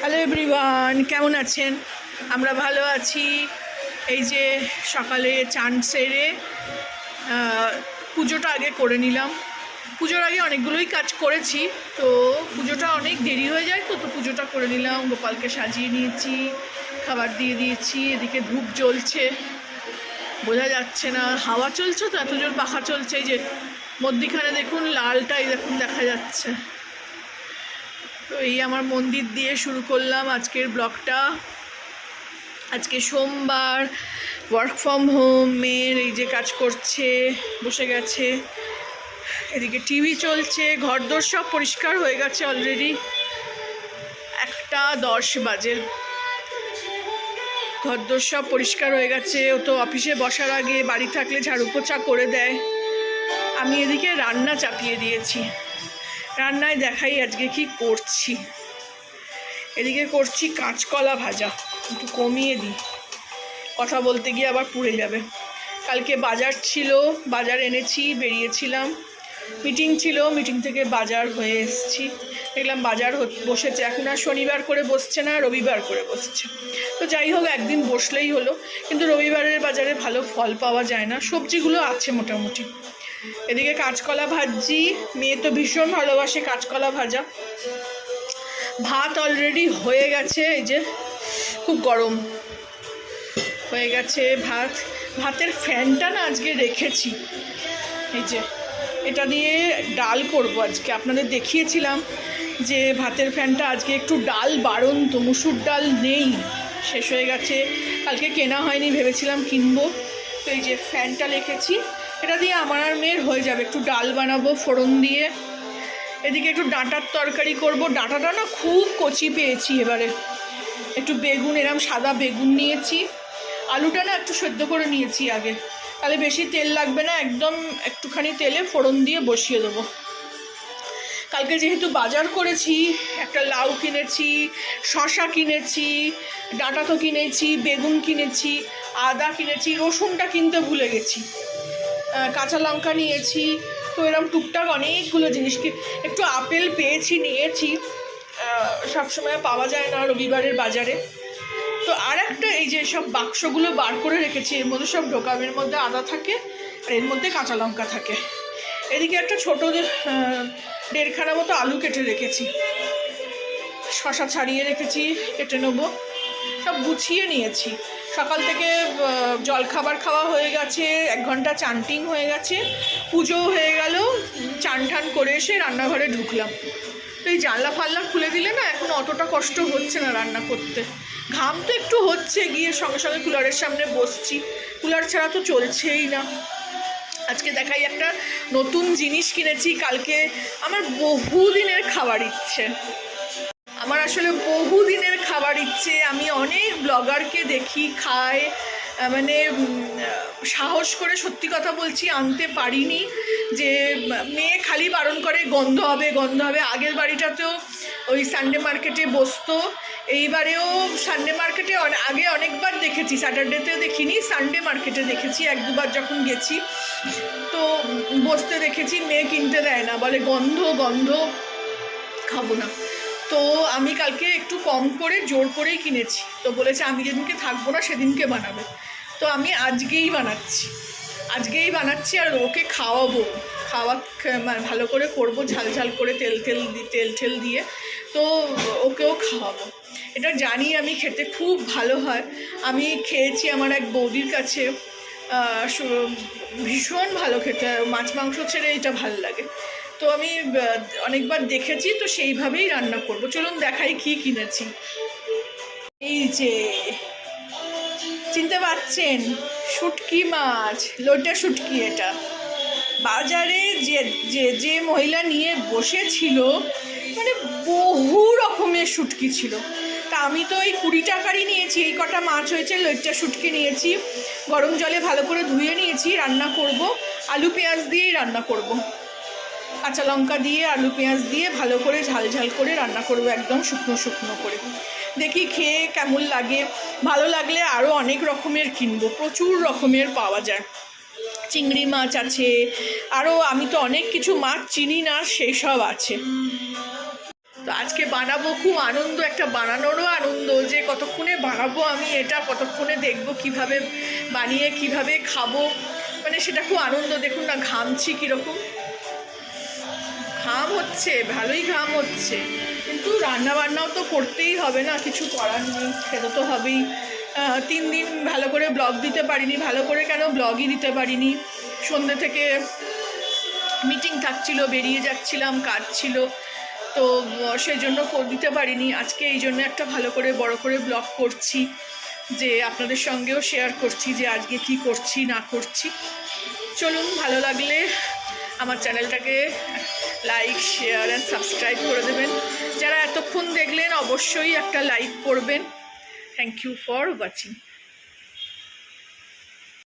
Hello everyone, কেমন আছেন? আমরা ভালো আছি। এই যে সকালে চান সেরে পুজোটা আগে করে নিলাম। পুজোর আগে অনেকগুলোই কাজ করেছি, তো পুজোটা অনেক দেরি হয়ে যায়, তো পুজোটা করে নিলাম। গোপালকে সাজিয়ে নিয়েছি, খাবার দিয়ে দিয়েছি। এদিকে ধূপ জ্বলছে, বোঝা যাচ্ছে না, হাওয়া চলছে তো, এত জোর পাখা চলছে। এই যে মধ্যিখানে দেখুন লালটাই দেখুন দেখা যাচ্ছে। তো এই আমার মন্দির দিয়ে শুরু করলাম আজকের ব্লগটা। আজকে সোমবার, ওয়ার্ক ফ্রম হোম। মেয়ের এই যে কাজ করছে, বসে গেছে। এদিকে টিভি চলছে, ঘরদোর সব পরিষ্কার হয়ে গেছে অলরেডি। 1:10 বাজে, ঘরদোর সব পরিষ্কার হয়ে গেছে। ও তো অফিসে বসার আগে বাড়ি থাকলে ঝাড়ু পোছা করে দেয়। আমি এদিকে রান্না চাপিয়ে দিয়েছি। রান্নায় দেখাই আজকে কি করছি। এদিকে করছি কাঁচকলা ভাজা। একটু কমিয়ে দিই, কথা বলতে গিয়ে আবার পুড়ে যাবে। কালকে বাজার ছিল, বাজার এনেছি, বেরিয়েছিলাম। মিটিং ছিল, মিটিং থেকে বাজার হয়ে এসেছি। দেখলাম বাজার বসেছে। এখন আর শনিবার করে বসছে না, রবিবার করে বসছে। তো যাই হোক, একদিন বসলেই হলো। কিন্তু রবিবারের বাজারে ভালো ফল পাওয়া যায় না, সবজিগুলো আছে মোটামুটি। এদিকে কাঁচকলা ভাজি, মেয়ে তো ভীষণ ভালোবাসে কাঁচকলা ভাজা। ভাত অলরেডি হয়ে গেছে, এই যে খুব গরম হয়ে গেছে ভাত। ভাতের ফ্যানটা না আজকে রেখেছি, এই যে এটা দিয়ে ডাল করব আজকে। আপনাদের দেখিয়েছিলাম যে ভাতের ফ্যানটা আজকে একটু ডাল বারণ, তো মুসুর ডাল নেই, শেষ হয়ে গেছে। কালকে কেনা হয়নি, ভেবেছিলাম কিনবো। তো এই যে ফ্যানটা রেখেছি, এটা দিয়ে আমার আর মেয়ের হয়ে যাবে। একটু ডাল বানাবো ফোড়ন দিয়ে। এদিকে একটু ডাঁটার তরকারি করব। ডাঁটাটা না খুব কচি পেয়েছি এবারে। একটু বেগুন, এরম সাদা বেগুন নিয়েছি। আলুটা না একটু সেদ্ধ করে নিয়েছি আগে, তাহলে বেশি তেল লাগবে না। একদম একটুখানি তেলে ফোড়ন দিয়ে বসিয়ে দেবো। কালকে যেহেতু বাজার করেছি, একটা লাউ কিনেছি, শশা কিনেছি, ডাঁটা তো কিনেছি, বেগুন কিনেছি, আদা কিনেছি, রসুনটা কিনতে ভুলে গেছি, কাঁচা লঙ্কা নিয়েছি। তো এরকম টুকটাক অনেকগুলো জিনিস একটু আপেল পেয়েছি, নিয়েছি। সবসময় পাওয়া যায় না রবিবারের বাজারে। তো আর একটা এই যে সব বাক্সগুলো বার করে রেখেছি, এর মধ্যে সব ঢোকাবে। এর মধ্যে আদা থাকে আর এর মধ্যে কাঁচা লঙ্কা থাকে। এদিকে একটা ছোটো 1.5খানা মতো আলু কেটে রেখেছি, শশা ছাড়িয়ে রেখেছি, কেটে নেবো। সব গুছিয়ে নিয়েছি। সকাল থেকে জলখাবার খাওয়া হয়ে গেছে, 1 ঘন্টা চানটিং হয়ে গেছে, পুজো হয়ে গেল। চান ঠান করে এসে রান্নাঘরে ঢুকলাম। তো এই জানলা ফাল্লা খুলে দিলে না এখন অতটা কষ্ট হচ্ছে না রান্না করতে। ঘাম তো একটু হচ্ছে, গিয়ে সঙ্গে সঙ্গে কুলারের সামনে বসছি। কুলার ছাড়া তো চলছেই না। আজকে দেখাই একটা নতুন জিনিস কিনেছি। কালকে আমার বহুদিনের খাবার ইচ্ছে, আমার আসলে বহুদিনের খাবার ইচ্ছে। আমি অনেক ব্লগারকে দেখি খায়, মানে সাহস করে সত্যি কথা বলছি আনতে পারিনি। যে মেয়ে খালি বারণ করে গন্ধ হবে গন্ধ হবে। আগের বাড়িটাতেও ওই সানডে মার্কেটে বসতো, এইবারেও সানডে মার্কেটে আগে অনেকবার দেখেছি, স্যাটারডেতেও দেখিনি, সানডে মার্কেটে দেখেছি 1-2বার যখন গেছি। তো বসতে দেখেছি, মেয়ে কিনতে দেয় না, বলে গন্ধ গন্ধ, খাবো না। তো আমি কালকে একটু কম করে জোর করেই কিনেছি। তো বলেছে আমি যেদিনকে থাকবো না সেদিনকে বানাবে। তো আমি আজকেই বানাচ্ছি আর ওকে খাওয়াবো। ভালো করে করবো, ঝাল ঝাল করে, তেল ঠেল দিয়ে। তো ওকেও খাওয়াবো। এটা জানি আমি খেতে খুব ভালো হয়। আমি খেয়েছি আমার এক বৌদির কাছে, ভীষণ ভালো খেতে। মাছ মাংস ছেড়ে এটা ভালো লাগে। তো আমি অনেকবার দেখেছি, তো সেইভাবেই রান্না করব। চলুন দেখাই কি কিনেছি। এই যে চিনতে পারছেন, শুটকি মাছ, লোটা শুটকি। এটা বাজারে যে মহিলা নিয়ে বসেছিল, মানে বহু রকমের শুটকি ছিল। তা আমি তো এই 20 টাকারই নিয়েছি। এই কটা মাছ হয়েছে, লোটা শুটকি নিয়েছি। গরম জলে ভালো করে ধুয়ে নিয়েছি, রান্না করব। আলু পেঁয়াজ দিয়েই রান্না করব, কাঁচা লঙ্কা দিয়ে আলু পেঁয়াজ দিয়ে ভালো করে ঝাল ঝাল করে রান্না করবো, একদম শুকনো শুকনো করে। দেখি খেয়ে কেমন লাগে। ভালো লাগলে আরও অনেক রকমের কিনবো, প্রচুর রকমের পাওয়া যায়। চিংড়ি মাছ আছে, আরও আমি তো অনেক কিছু মাছ চিনি না, সেই সব আছে। তো আজকে বানাবো, খুব আনন্দ, একটা বানানোরও আনন্দ, যে কতক্ষণে বানাবো আমি এটা, কতক্ষণে দেখবো কিভাবে বানিয়ে কিভাবে খাবো, মানে সেটা খুব আনন্দ। দেখুন না ঘামছি কীরকম, ঘাম হচ্ছে, ভালোই ঘাম হচ্ছে, কিন্তু রান্না বান্নাও তো করতেই হবে না, কিছু করার নেই, সেটা তো হবেই। 3 দিন ভালো করে ব্লগ দিতে পারিনি, ভালো করে কেন ব্লগই দিতে পারিনি, সন্ধ্যে থেকে মিটিং থাকছিল, বেরিয়ে যাচ্ছিলাম, কাজ ছিল, তো সেই জন্য দিতে পারিনি। আজকে এই জন্য একটা ভালো করে বড় করে ব্লগ করছি, যে আপনাদের সঙ্গেও শেয়ার করছি যে আজকে কি করছি না করছি। চলুন, ভালো লাগলে আমার চ্যানেলটাকে লাইক, শেয়ার অ্যান্ড সাবস্ক্রাইব করে দেবেন। যারা এতক্ষণ দেখলেন অবশ্যই একটা লাইক করবেন। Thank you for watching.